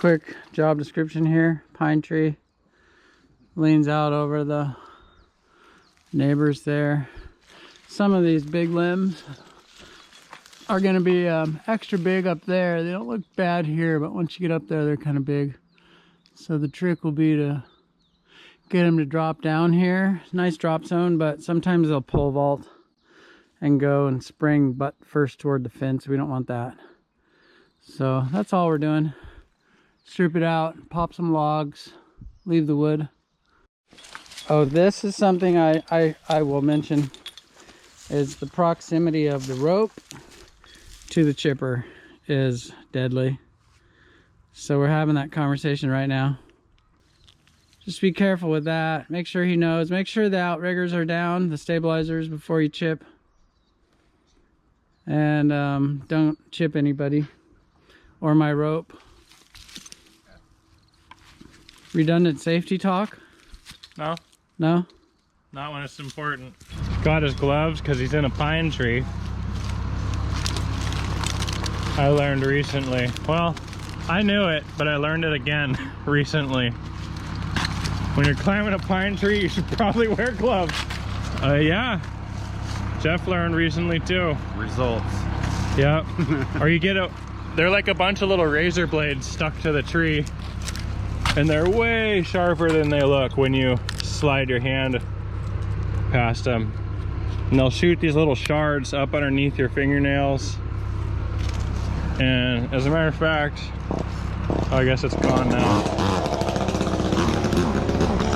quick job description here. Pine tree leans out over the neighbors there. Some of these big limbs are going to be extra big up there. They don't look bad here, but once you get up there, they're kind of big. So the trick will be to get them to drop down here. Nice drop zone, but sometimes they'll pole vault and go and spring butt first toward the fence. We don't want that. So that's all we're doing. Strip it out, pop some logs, leave the wood. Oh, this is something I will mention, is the proximity of the rope to the chipper is deadly. So we're having that conversation right now. Just be careful with that. Make sure he knows. Make sure the outriggers are down, the stabilizers, before you chip. And don't chip anybody or my rope. Redundant safety talk? No. No? Not when it's important. Got his gloves because he's in a pine tree. I learned recently. Well, I knew it, but I learned it again recently. When you're climbing a pine tree, you should probably wear gloves. Yeah. Jeff learned recently too. Results. Yep. Or you get they're like a bunch of little razor blades stuck to the tree. And they're way sharper than they look when you slide your hand past them. And they'll shoot these little shards up underneath your fingernails. And as a matter of fact, oh, I guess it's gone now.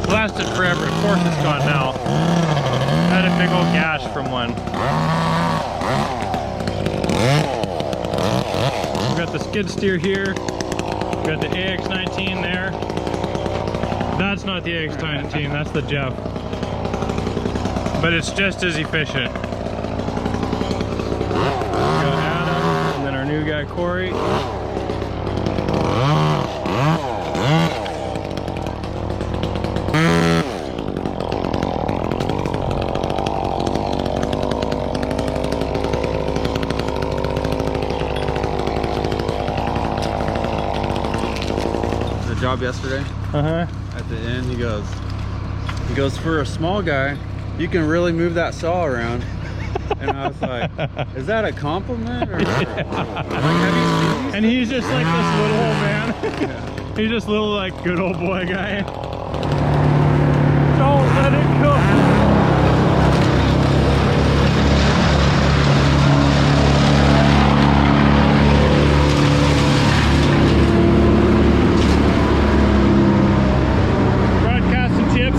It lasted forever. Of course it's gone now. I had a big old gash from one. We got the skid steer here. We got the AX19 there. That's not the AX19, that's the Jeff. But it's just as efficient. We got Adam, and then our new guy Corey. The job yesterday. At the end, he goes, for a small guy, you can really move that saw around. And I was like, is that a compliment? Or like, have you seen these? And he's just like this little old man. Yeah. He's just little like good old boy guy. Don't let it go.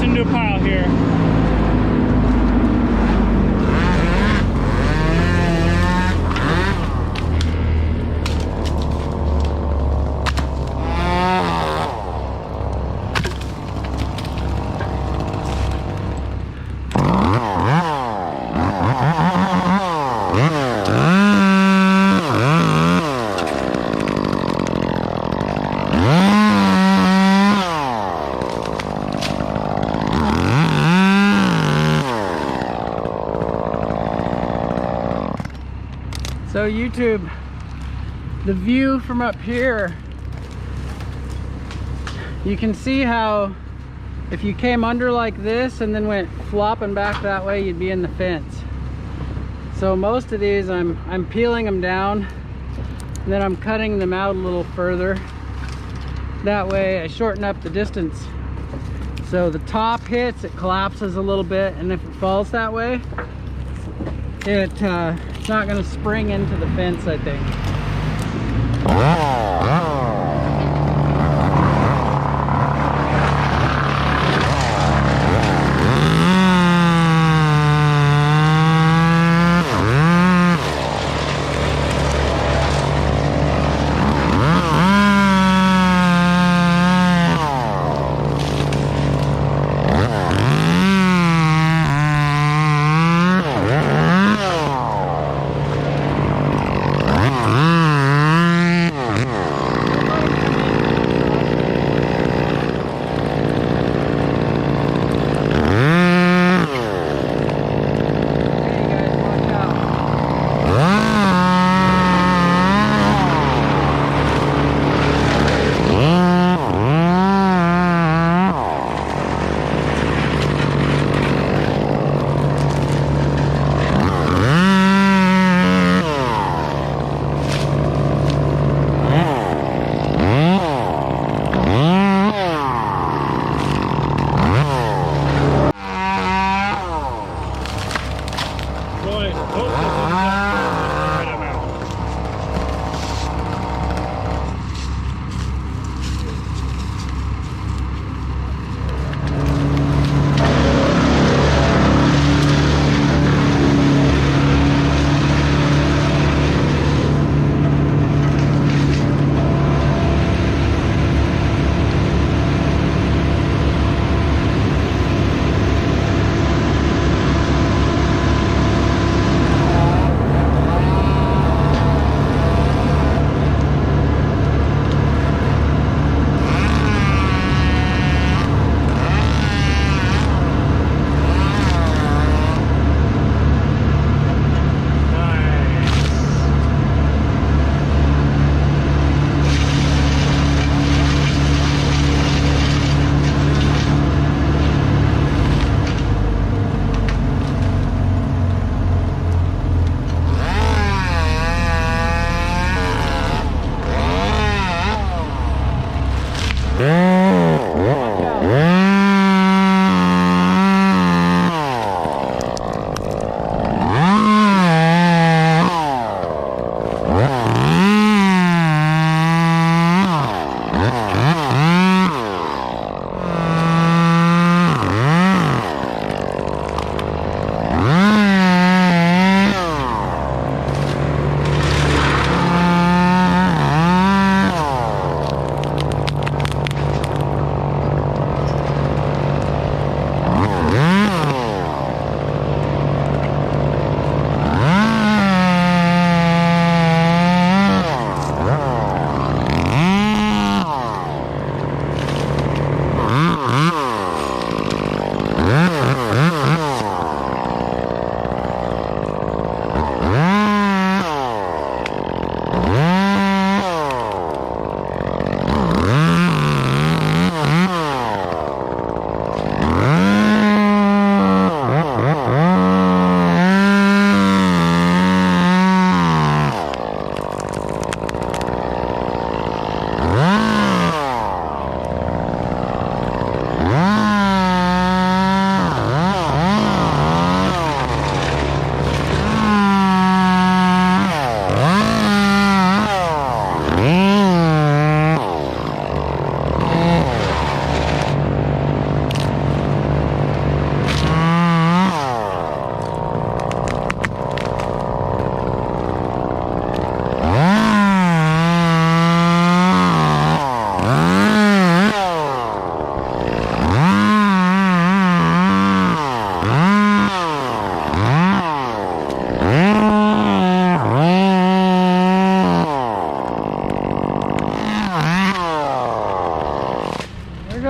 Into a pile here. So YouTube, the view from up here, you can see how if you came under like this and then went flopping back that way, you'd be in the fence. So most of these I'm peeling them down and then I'm cutting them out a little further. That way I shorten up the distance. So the top hits, it collapses a little bit, and if it falls that way, it's not going to spring into the fence, I think.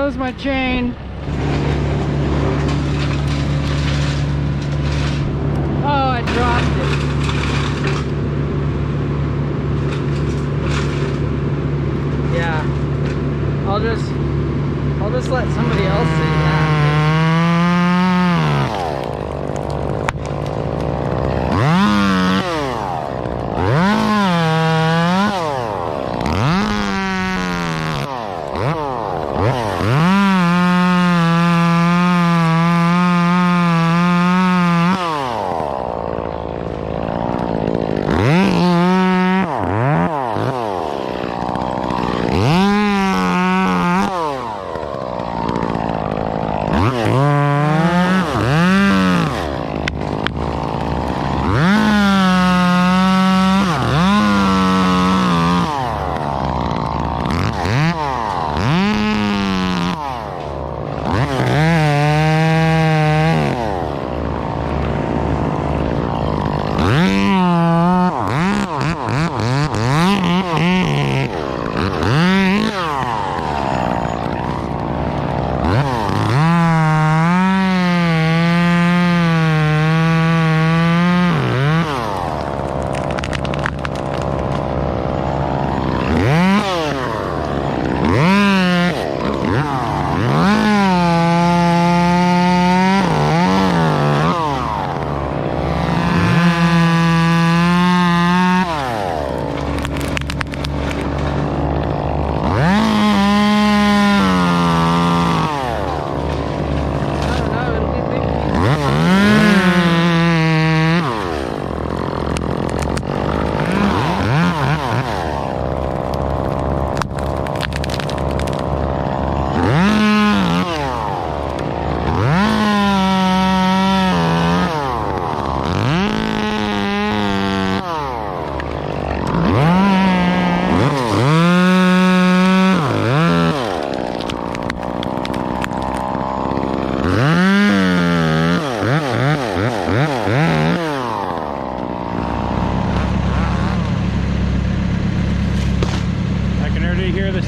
goes my chain. Oh, I dropped it. Yeah. I'll just let somebody else say that.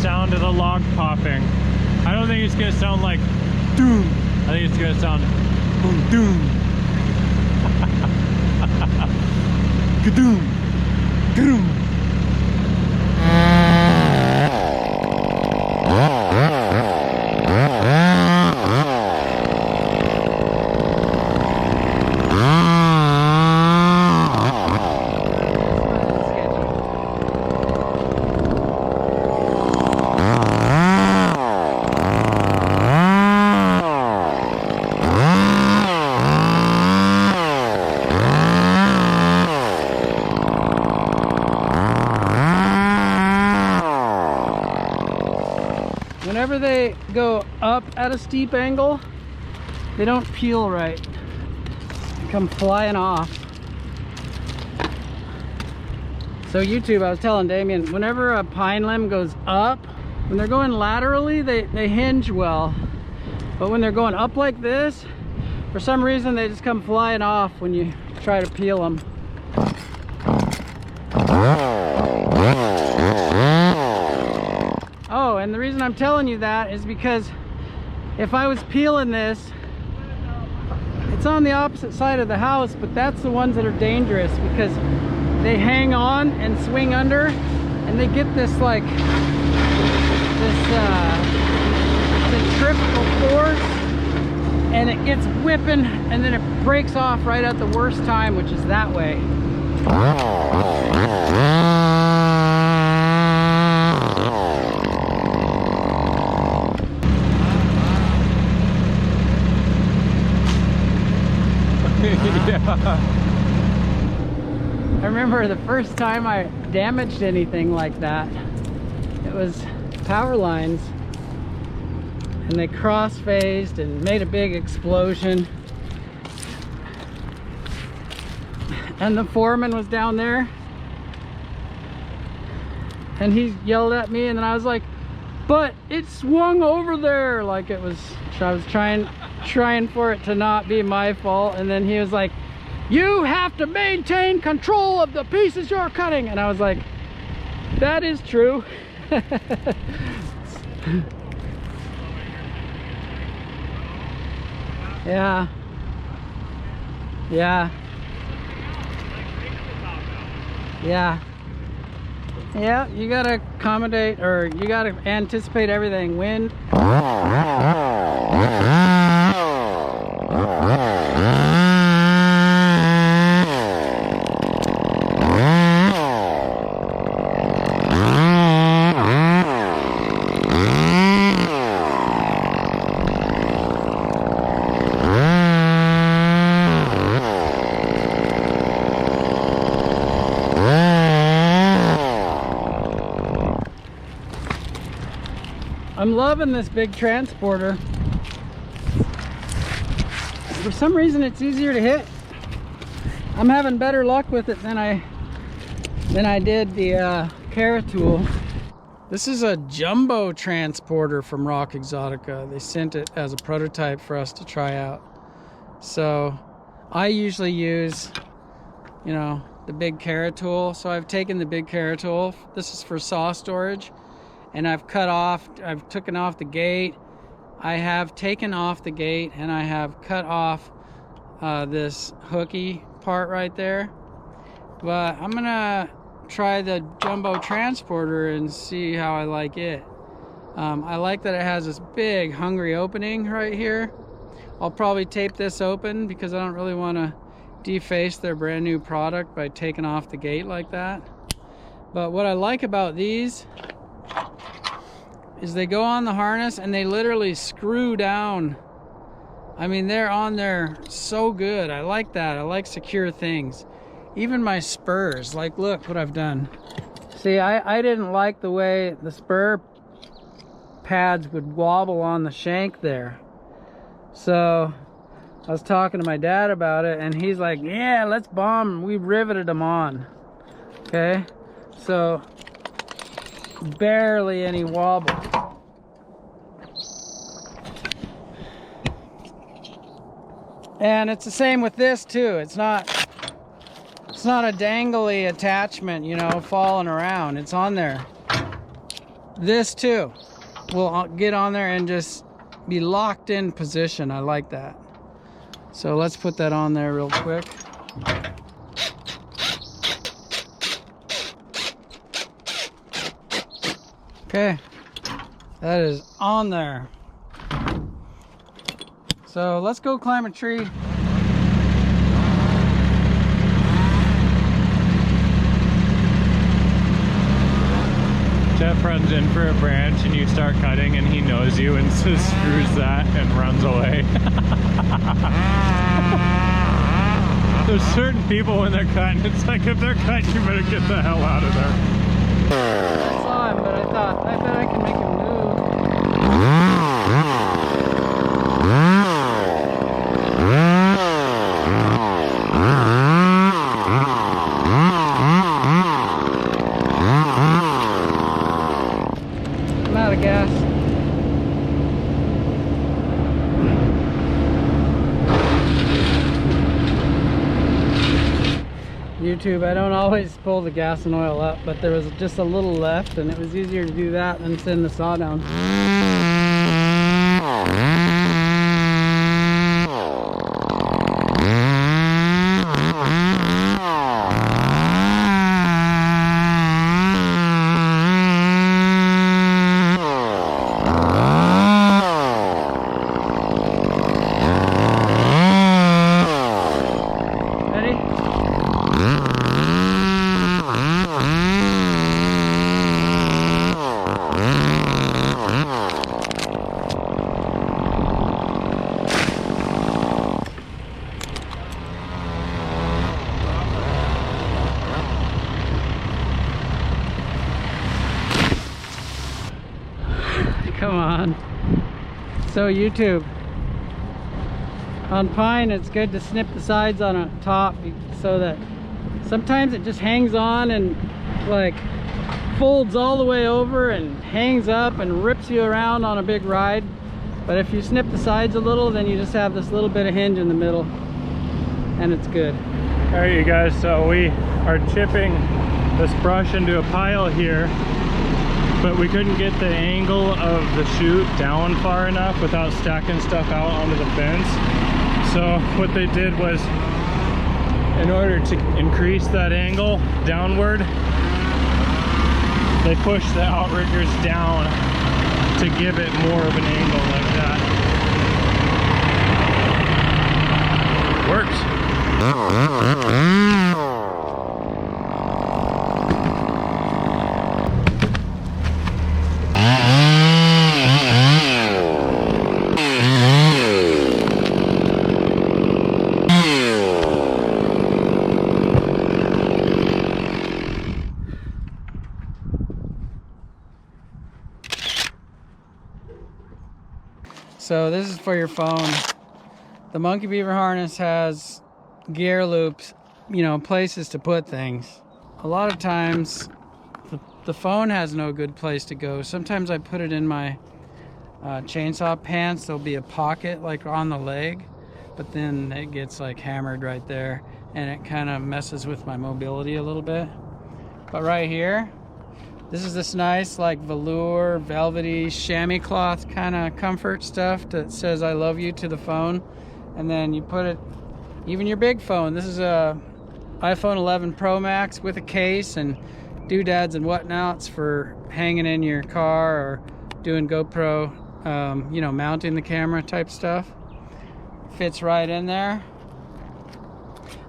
Sound of the log popping. I don't think it's gonna sound like doom. I think it's gonna sound boom doom. Kadoom. Kadoom. Whenever they go up at a steep angle, they don't peel right. They come flying off. So YouTube, I was telling Damien, whenever a pine limb goes up, when they're going laterally, they hinge well. But when they're going up like this, for some reason they just come flying off when you try to peel them. Oh, and the reason I'm telling you that is because if I was peeling this, it's on the opposite side of the house, but that's the ones that are dangerous because they hang on and swing under, and they get this like centrifugal force, and it gets whipping, and then it breaks off right at the worst time, which is that way. Yeah. I remember the first time I damaged anything like that, it was power lines, and they cross-phased and made a big explosion, and the foreman was down there and he yelled at me, and then I was like, but it swung over there, like it was, I was trying for it to not be my fault, and then he was like, you have to maintain control of the pieces you're cutting, and I was like, that is true. Yeah. Yeah. Yeah. Yeah, you gotta accommodate, or you gotta anticipate everything. Wind. I'm loving this big transporter. For some reason it's easier to hit. I'm having better luck with it than I did the Cara tool. This is a jumbo transporter from Rock Exotica. They sent it as a prototype for us to try out. So I usually use, you know, the big Cara tool. So I've taken the big Cara tool. This is for saw storage. And I've taken off the gate. I have taken off the gate and I have cut off this hooky part right there. But I'm gonna try the jumbo transporter and see how I like it. I like that it has this big hungry opening right here. I'll probably tape this open because I don't really want to deface their brand new product by taking off the gate like that. But what I like about these is they go on the harness and they literally screw down. I mean, they're on there so good. I like that. I like secure things. Even my spurs, like, look what I've done. See, I didn't like the way the spur pads would wobble on the shank there. So I was talking to my dad about it and he's like, yeah, let's bomb. We riveted them on. Okay, so barely any wobble. And it's the same with this too. It's not a dangly attachment, you know, falling around. It's on there. This too will get on there and just be locked in position. I like that. So let's put that on there real quick. Okay, that is on there. So let's go climb a tree. Jeff runs in for a branch and you start cutting and he knows you and just screws that and runs away. There's certain people when they're cutting, it's like if they're cutting, you better get the hell out of there. I saw him, but I thought, I bet I can make him move. I'm out of gas. YouTube, I don't always pull the gas and oil up, but there was just a little left and it was easier to do that than send the saw down. Come on. So YouTube, on pine it's good to snip the sides on a top so that sometimes it just hangs on and like folds all the way over and hangs up and rips you around on a big ride. But if you snip the sides a little, then you just have this little bit of hinge in the middle and it's good. All right, you guys, so we are chipping this brush into a pile here, but we couldn't get the angle of the chute down far enough without stacking stuff out onto the fence. So what they did was, in order to increase that angle downward, they pushed the outriggers down to give it more of an angle like that. Works. So this is for your phone. The Monkey Beaver harness has gear loops, you know, places to put things. A lot of times the phone has no good place to go. Sometimes I put it in my chainsaw pants. There'll be a pocket like on the leg, but then it gets like hammered right there and it kind of messes with my mobility a little bit. But right here, this is this nice like velour, velvety, chamois cloth kind of comfort stuff that says I love you to the phone. And then you put it, even your big phone. This is a iPhone 11 Pro Max with a case and doodads and whatnots for hanging in your car or doing GoPro, you know, mounting the camera type stuff. Fits right in there.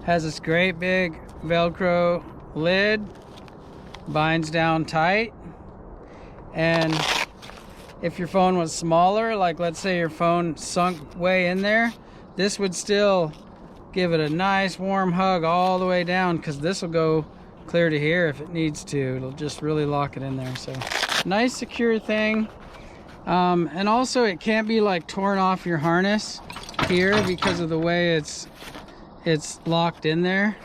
Has this great big Velcro lid. Binds down tight. And if your phone was smaller, like let's say your phone sunk way in there, this would still give it a nice warm hug all the way down, because this will go clear to here if it needs to. It'll just really lock it in there. So nice secure thing. And also it can't be like torn off your harness here because of the way it's locked in there.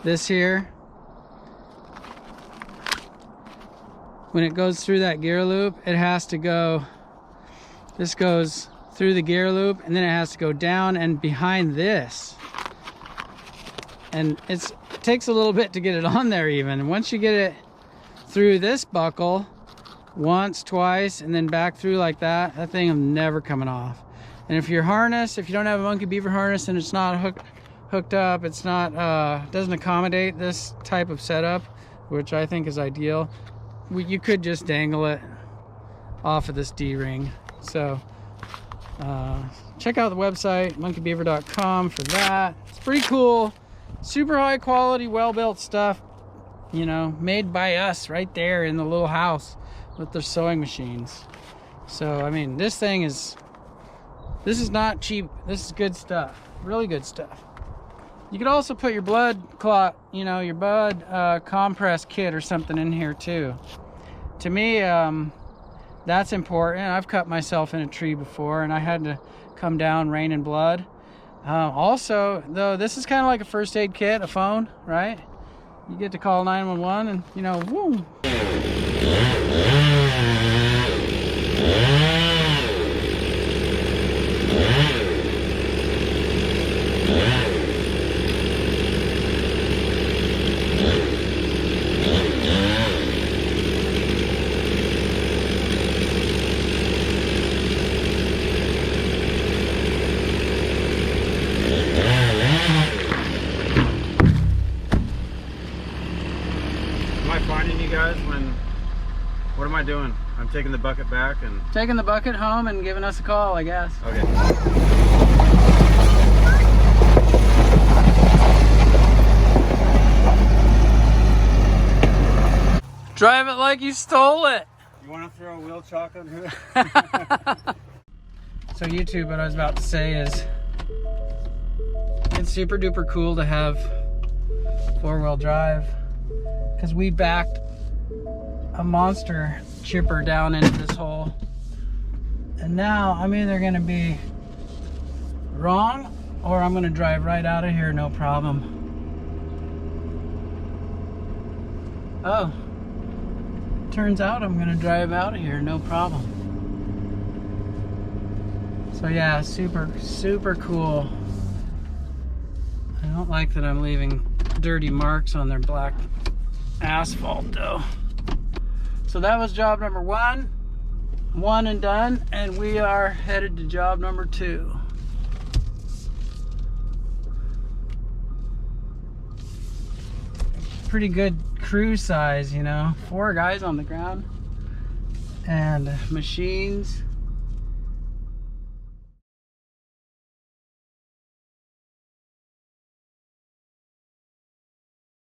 This here, when it goes through that gear loop, it has to go, this goes through the gear loop and then it has to go down and behind this. And it takes a little bit to get it on there even. And once you get it through this buckle, once, twice, and then back through like that, that thing is never coming off. And if your harness, if you don't have a Monkey Beaver harness and it's not hooked up, it's not, doesn't accommodate this type of setup, which I think is ideal, you could just dangle it off of this D-ring. So check out the website monkeybeaver.com for that. It's pretty cool, super high quality, well-built stuff, you know, made by us right there in the little house with their sewing machines. So I mean, this is not cheap. This is good stuff, really good stuff. You could also put your blood clot, you know, your blood compress kit or something in here too. To me, that's important. I've cut myself in a tree before and I had to come down raining blood. Also, though, this is kind of like a first aid kit, a phone, right? You get to call 911 and, you know, woo. What am I doing? I'm taking the bucket back and... Taking the bucket home and giving us a call, I guess. Okay. Drive it like you stole it. You want to throw a wheel chalk on here? So YouTube, what I was about to say is, it's super duper cool to have 4-wheel drive, because we backed a monster chipper down into this hole, and now I'm either gonna be wrong or I'm gonna drive right out of here, no problem. Oh, turns out I'm gonna drive out of here, no problem. So yeah, super cool. I don't like that I'm leaving dirty marks on their black asphalt though. So that was job number one and done, and we are headed to job number 2. pretty good crew size, you know. 4 guys on the ground. And machines.